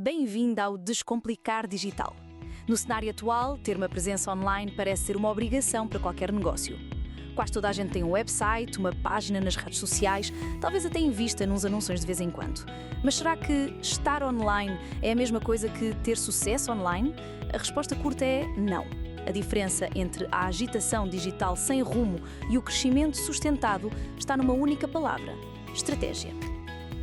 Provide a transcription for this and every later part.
Bem-vinda ao Descomplicar Digital. No cenário atual, ter uma presença online parece ser uma obrigação para qualquer negócio. Quase toda a gente tem um website, uma página nas redes sociais, talvez até em vista nos anúncios de vez em quando. Mas será que estar online é a mesma coisa que ter sucesso online? A resposta curta é não. A diferença entre a agitação digital sem rumo e o crescimento sustentado está numa única palavra: estratégia.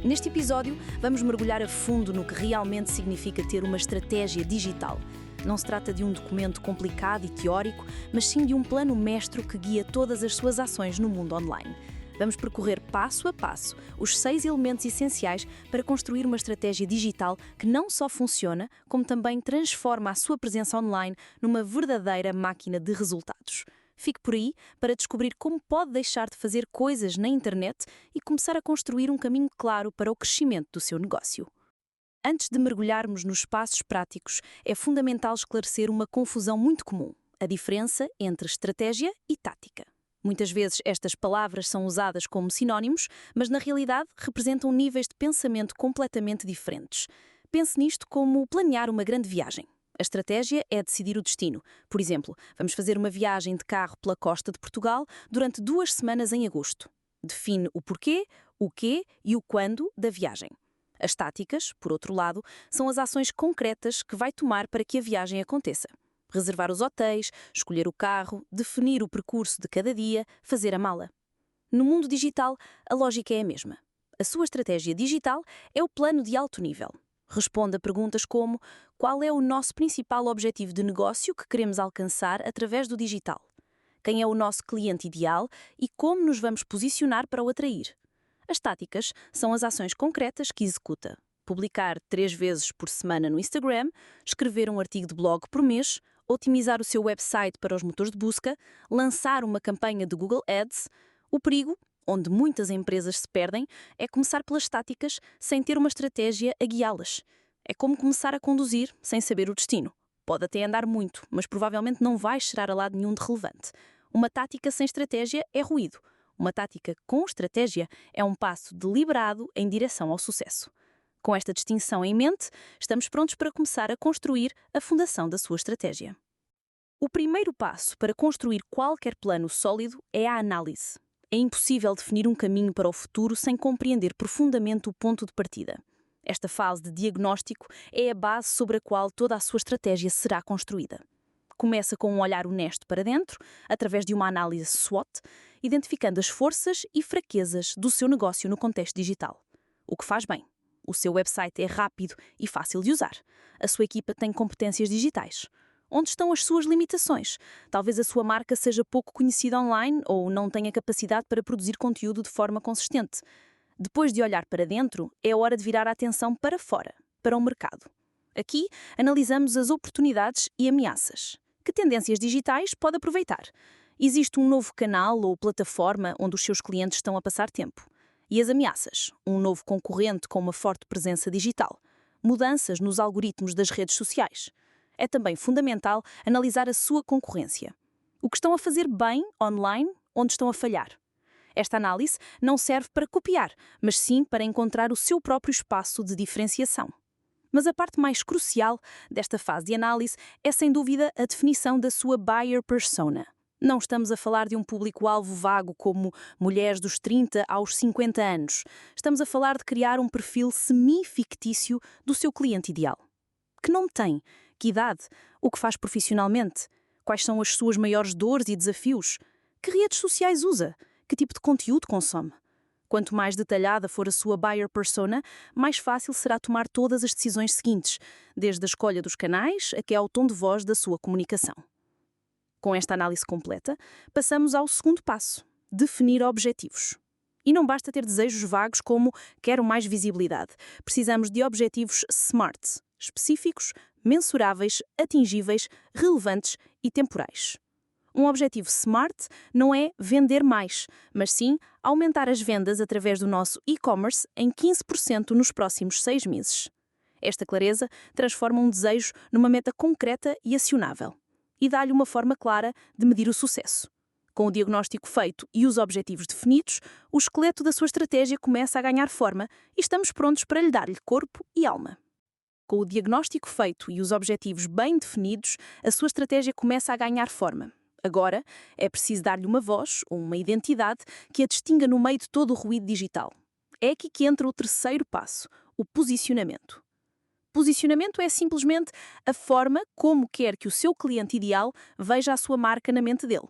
Neste episódio, vamos mergulhar a fundo no que realmente significa ter uma estratégia digital. Não se trata de um documento complicado e teórico, mas sim de um plano mestre que guia todas as suas ações no mundo online. Vamos percorrer passo a passo os 6 elementos essenciais para construir uma estratégia digital que não só funciona, como também transforma a sua presença online numa verdadeira máquina de resultados. Fique por aí para descobrir como pode deixar de fazer coisas na internet e começar a construir um caminho claro para o crescimento do seu negócio. Antes de mergulharmos nos passos práticos, é fundamental esclarecer uma confusão muito comum: a diferença entre estratégia e tática. Muitas vezes estas palavras são usadas como sinónimos, mas na realidade representam níveis de pensamento completamente diferentes. Pense nisto como planear uma grande viagem. A estratégia é decidir o destino. Por exemplo, vamos fazer uma viagem de carro pela costa de Portugal durante 2 semanas em agosto. Define o porquê, o quê e o quando da viagem. As táticas, por outro lado, são as ações concretas que vai tomar para que a viagem aconteça. Reservar os hotéis, escolher o carro, definir o percurso de cada dia, fazer a mala. No mundo digital, a lógica é a mesma. A sua estratégia digital é o plano de alto nível. Responde a perguntas como: qual é o nosso principal objetivo de negócio que queremos alcançar através do digital? Quem é o nosso cliente ideal e como nos vamos posicionar para o atrair? As táticas são as ações concretas que executa. Publicar 3 vezes por semana no Instagram, escrever um artigo de blog por mês, otimizar o seu website para os motores de busca, lançar uma campanha de Google Ads. O perigo, onde muitas empresas se perdem, é começar pelas táticas sem ter uma estratégia a guiá-las. É como começar a conduzir sem saber o destino. Pode até andar muito, mas provavelmente não vai chegar a lado nenhum de relevante. Uma tática sem estratégia é ruído. Uma tática com estratégia é um passo deliberado em direção ao sucesso. Com esta distinção em mente, estamos prontos para começar a construir a fundação da sua estratégia. O primeiro passo para construir qualquer plano sólido é a análise. É impossível definir um caminho para o futuro sem compreender profundamente o ponto de partida. Esta fase de diagnóstico é a base sobre a qual toda a sua estratégia será construída. Começa com um olhar honesto para dentro, através de uma análise SWOT, identificando as forças e fraquezas do seu negócio no contexto digital. O que faz bem? O seu website é rápido e fácil de usar. A sua equipa tem competências digitais. Onde estão as suas limitações? Talvez a sua marca seja pouco conhecida online ou não tenha capacidade para produzir conteúdo de forma consistente. Depois de olhar para dentro, é hora de virar a atenção para fora, para o mercado. Aqui, analisamos as oportunidades e ameaças. Que tendências digitais pode aproveitar? Existe um novo canal ou plataforma onde os seus clientes estão a passar tempo? E as ameaças? Um novo concorrente com uma forte presença digital? Mudanças nos algoritmos das redes sociais? É também fundamental analisar a sua concorrência. O que estão a fazer bem online, onde estão a falhar. Esta análise não serve para copiar, mas sim para encontrar o seu próprio espaço de diferenciação. Mas a parte mais crucial desta fase de análise é, sem dúvida, a definição da sua buyer persona. Não estamos a falar de um público-alvo vago como mulheres dos 30 aos 50 anos. Estamos a falar de criar um perfil semi-fictício do seu cliente ideal. Que nome tem? Que idade? O que faz profissionalmente? Quais são as suas maiores dores e desafios? Que redes sociais usa? Que tipo de conteúdo consome? Quanto mais detalhada for a sua buyer persona, mais fácil será tomar todas as decisões seguintes, desde a escolha dos canais até ao tom de voz da sua comunicação. Com esta análise completa, passamos ao segundo passo: definir objetivos. E não basta ter desejos vagos como quero mais visibilidade. Precisamos de objetivos SMART, específicos, mensuráveis, atingíveis, relevantes e temporais. Um objetivo SMART não é vender mais, mas sim aumentar as vendas através do nosso e-commerce em 15% nos próximos 6 meses. Esta clareza transforma um desejo numa meta concreta e acionável e dá-lhe uma forma clara de medir o sucesso. Com o diagnóstico feito e os objetivos definidos, o esqueleto da sua estratégia começa a ganhar forma e estamos prontos para lhe dar-lhe corpo e alma. Com o diagnóstico feito e os objetivos bem definidos, a sua estratégia começa a ganhar forma. Agora, é preciso dar-lhe uma voz, ou uma identidade, que a distinga no meio de todo o ruído digital. É aqui que entra o terceiro passo, o posicionamento. Posicionamento é simplesmente a forma como quer que o seu cliente ideal veja a sua marca na mente dele.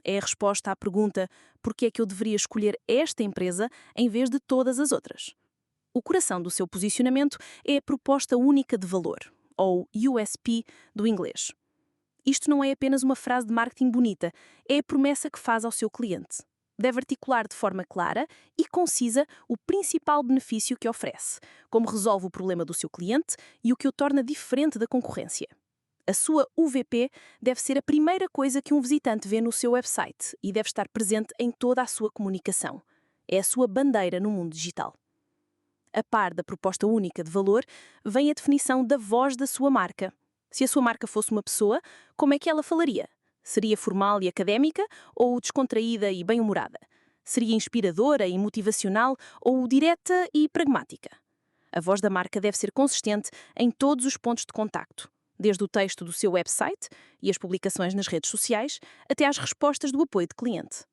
É a resposta à pergunta: por que é que eu deveria escolher esta empresa em vez de todas as outras? O coração do seu posicionamento é a proposta única de valor, ou USP do inglês. Isto não é apenas uma frase de marketing bonita, é a promessa que faz ao seu cliente. Deve articular de forma clara e concisa o principal benefício que oferece, como resolve o problema do seu cliente e o que o torna diferente da concorrência. A sua UVP deve ser a primeira coisa que um visitante vê no seu website e deve estar presente em toda a sua comunicação. É a sua bandeira no mundo digital. A par da proposta única de valor, vem a definição da voz da sua marca. Se a sua marca fosse uma pessoa, como é que ela falaria? Seria formal e académica ou descontraída e bem-humorada? Seria inspiradora e motivacional ou direta e pragmática? A voz da marca deve ser consistente em todos os pontos de contacto, desde o texto do seu website e as publicações nas redes sociais, até às respostas do apoio de cliente.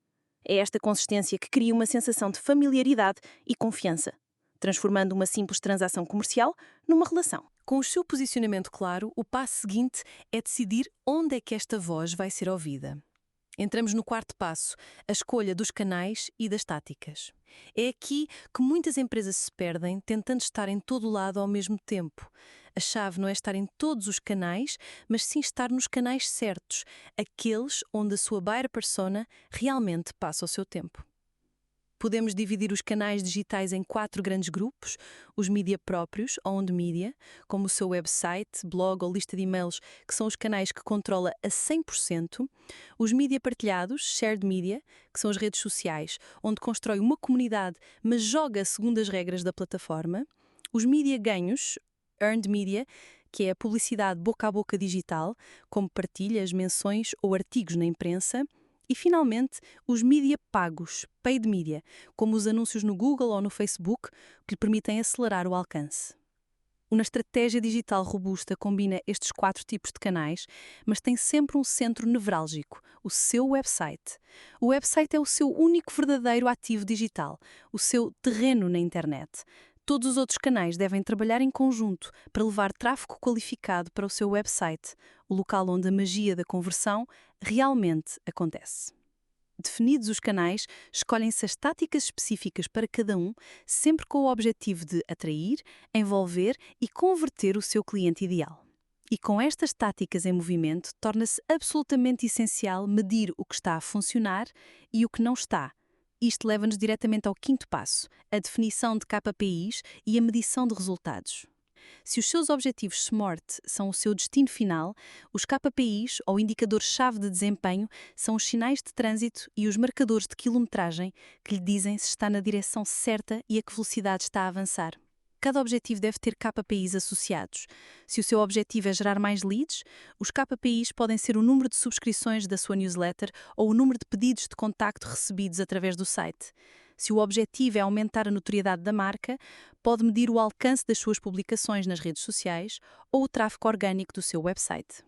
É esta consistência que cria uma sensação de familiaridade e confiança, transformando uma simples transação comercial numa relação. Com o seu posicionamento claro, o passo seguinte é decidir onde é que esta voz vai ser ouvida. Entramos no quarto passo, a escolha dos canais e das táticas. É aqui que muitas empresas se perdem tentando estar em todo lado ao mesmo tempo. A chave não é estar em todos os canais, mas sim estar nos canais certos, aqueles onde a sua buyer persona realmente passa o seu tempo. Podemos dividir os canais digitais em 4 grandes grupos: os mídia próprios, owned media, como o seu website, blog ou lista de e-mails, que são os canais que controla a 100%, os mídia partilhados, shared media, que são as redes sociais, onde constrói uma comunidade, mas joga segundo as regras da plataforma, os mídia ganhos, earned media, que é a publicidade boca a boca digital, como partilhas, menções ou artigos na imprensa, e, finalmente, os mídia pagos, paid media, como os anúncios no Google ou no Facebook, que lhe permitem acelerar o alcance. Uma estratégia digital robusta combina estes 4 tipos de canais, mas tem sempre um centro nevrálgico, o seu website. O website é o seu único verdadeiro ativo digital, o seu terreno na internet. Todos os outros canais devem trabalhar em conjunto para levar tráfego qualificado para o seu website, o local onde a magia da conversão realmente acontece. Definidos os canais, escolhem-se as táticas específicas para cada um, sempre com o objetivo de atrair, envolver e converter o seu cliente ideal. E com estas táticas em movimento, torna-se absolutamente essencial medir o que está a funcionar e o que não está. Isto leva-nos diretamente ao quinto passo, a definição de KPIs e a medição de resultados. Se os seus objetivos SMART são o seu destino final, os KPIs, ou indicadores-chave de desempenho, são os sinais de trânsito e os marcadores de quilometragem que lhe dizem se está na direção certa e a que velocidade está a avançar. Cada objetivo deve ter KPIs associados. Se o seu objetivo é gerar mais leads, os KPIs podem ser o número de subscrições da sua newsletter ou o número de pedidos de contacto recebidos através do site. Se o objetivo é aumentar a notoriedade da marca, pode medir o alcance das suas publicações nas redes sociais ou o tráfego orgânico do seu website.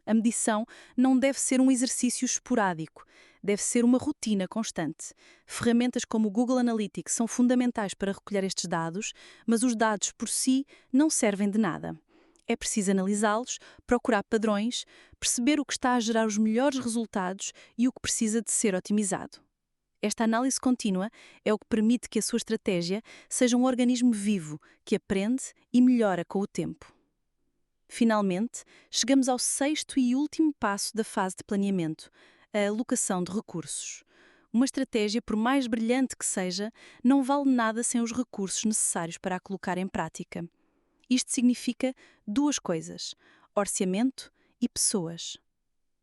A medição não deve ser um exercício esporádico, deve ser uma rotina constante. Ferramentas como o Google Analytics são fundamentais para recolher estes dados, mas os dados por si não servem de nada. É preciso analisá-los, procurar padrões, perceber o que está a gerar os melhores resultados e o que precisa de ser otimizado. Esta análise contínua é o que permite que a sua estratégia seja um organismo vivo, que aprende e melhora com o tempo. Finalmente, chegamos ao sexto e último passo da fase de planeamento, a alocação de recursos. Uma estratégia, por mais brilhante que seja, não vale nada sem os recursos necessários para a colocar em prática. Isto significa 2 coisas: orçamento e pessoas.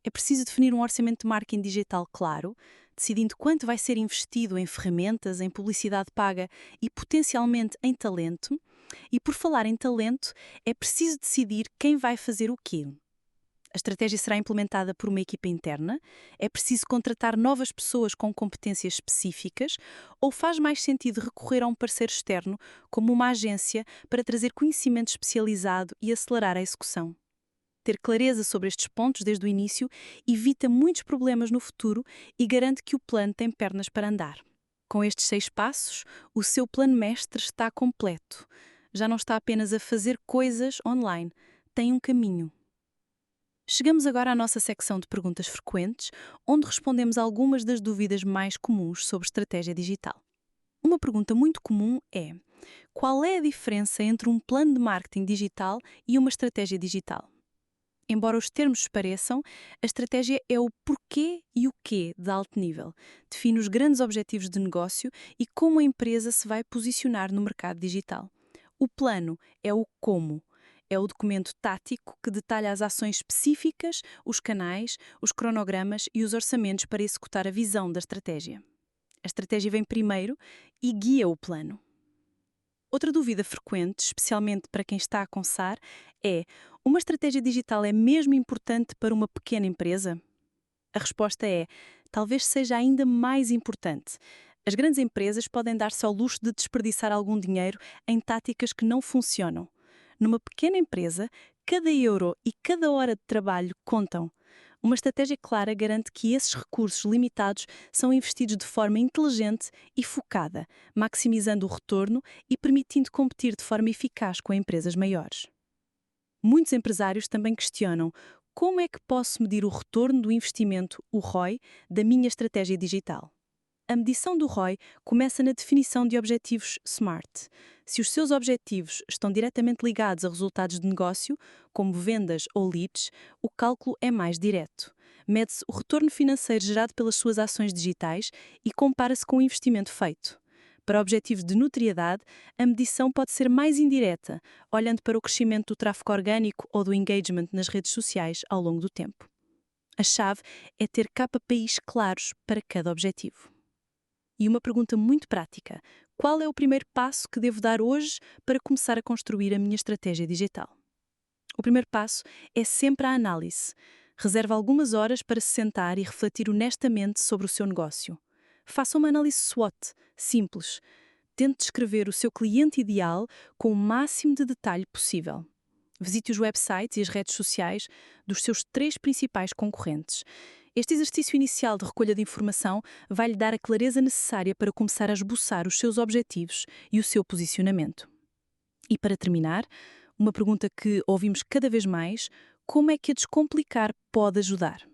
É preciso definir um orçamento de marketing digital claro, decidindo quanto vai ser investido em ferramentas, em publicidade paga e potencialmente em talento. E por falar em talento, é preciso decidir quem vai fazer o quê. A estratégia será implementada por uma equipa interna? É preciso contratar novas pessoas com competências específicas? Ou faz mais sentido recorrer a um parceiro externo, como uma agência, para trazer conhecimento especializado e acelerar a execução? Ter clareza sobre estes pontos desde o início evita muitos problemas no futuro e garante que o plano tem pernas para andar. Com estes 6 passos, o seu plano mestre está completo. Já não está apenas a fazer coisas online, tem um caminho. Chegamos agora à nossa secção de perguntas frequentes, onde respondemos algumas das dúvidas mais comuns sobre estratégia digital. Uma pergunta muito comum é: qual é a diferença entre um plano de marketing digital e uma estratégia digital? Embora os termos se pareçam, a estratégia é o porquê e o quê de alto nível. Define os grandes objetivos de negócio e como a empresa se vai posicionar no mercado digital. O plano é o como. É o documento tático que detalha as ações específicas, os canais, os cronogramas e os orçamentos para executar a visão da estratégia. A estratégia vem primeiro e guia o plano. Outra dúvida frequente, especialmente para quem está a começar, é: uma estratégia digital é mesmo importante para uma pequena empresa? A resposta é: talvez seja ainda mais importante. As grandes empresas podem dar-se ao luxo de desperdiçar algum dinheiro em táticas que não funcionam. Numa pequena empresa, cada euro e cada hora de trabalho contam. Uma estratégia clara garante que esses recursos limitados são investidos de forma inteligente e focada, maximizando o retorno e permitindo competir de forma eficaz com empresas maiores. Muitos empresários também questionam: como é que posso medir o retorno do investimento, o ROI, da minha estratégia digital? A medição do ROI começa na definição de objetivos SMART. Se os seus objetivos estão diretamente ligados a resultados de negócio, como vendas ou leads, o cálculo é mais direto. Mede-se o retorno financeiro gerado pelas suas ações digitais e compara-se com o investimento feito. Para objetivos de notoriedade, a medição pode ser mais indireta, olhando para o crescimento do tráfego orgânico ou do engagement nas redes sociais ao longo do tempo. A chave é ter KPIs claros para cada objetivo. E uma pergunta muito prática: qual é o primeiro passo que devo dar hoje para começar a construir a minha estratégia digital? O primeiro passo é sempre a análise. Reserve algumas horas para se sentar e refletir honestamente sobre o seu negócio. Faça uma análise SWOT, simples. Tente descrever o seu cliente ideal com o máximo de detalhe possível. Visite os websites e as redes sociais dos seus 3 principais concorrentes. Este exercício inicial de recolha de informação vai lhe dar a clareza necessária para começar a esboçar os seus objetivos e o seu posicionamento. E para terminar, uma pergunta que ouvimos cada vez mais: como é que a Descomplicar pode ajudar?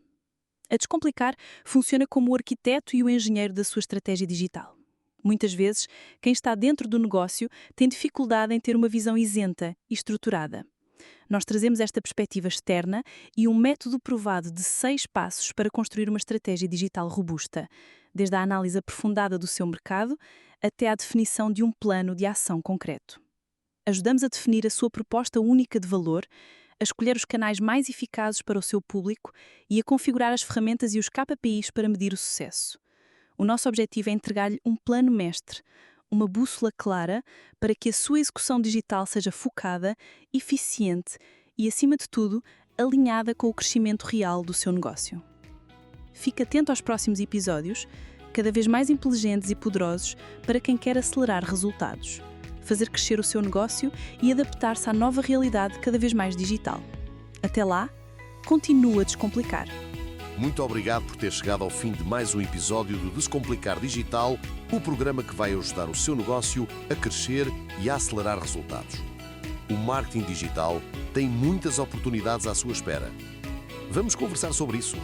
A Descomplicar funciona como o arquiteto e o engenheiro da sua estratégia digital. Muitas vezes, quem está dentro do negócio tem dificuldade em ter uma visão isenta e estruturada. Nós trazemos esta perspectiva externa e um método provado de 6 passos para construir uma estratégia digital robusta, desde a análise aprofundada do seu mercado até à definição de um plano de ação concreto. Ajudamos a definir a sua proposta única de valor, a escolher os canais mais eficazes para o seu público e a configurar as ferramentas e os KPIs para medir o sucesso. O nosso objetivo é entregar-lhe um plano mestre, uma bússola clara para que a sua execução digital seja focada, eficiente e, acima de tudo, alinhada com o crescimento real do seu negócio. Fique atento aos próximos episódios, cada vez mais inteligentes e poderosos para quem quer acelerar resultados, fazer crescer o seu negócio e adaptar-se à nova realidade cada vez mais digital. Até lá, continue a descomplicar. Muito obrigado por ter chegado ao fim de mais um episódio do Descomplicar Digital, o programa que vai ajudar o seu negócio a crescer e a acelerar resultados. O marketing digital tem muitas oportunidades à sua espera. Vamos conversar sobre isso.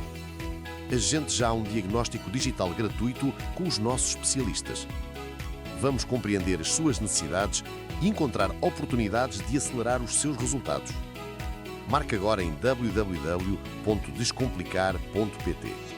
Agende já um diagnóstico digital gratuito com os nossos especialistas. Vamos compreender as suas necessidades e encontrar oportunidades de acelerar os seus resultados. Marque agora em www.descomplicar.pt.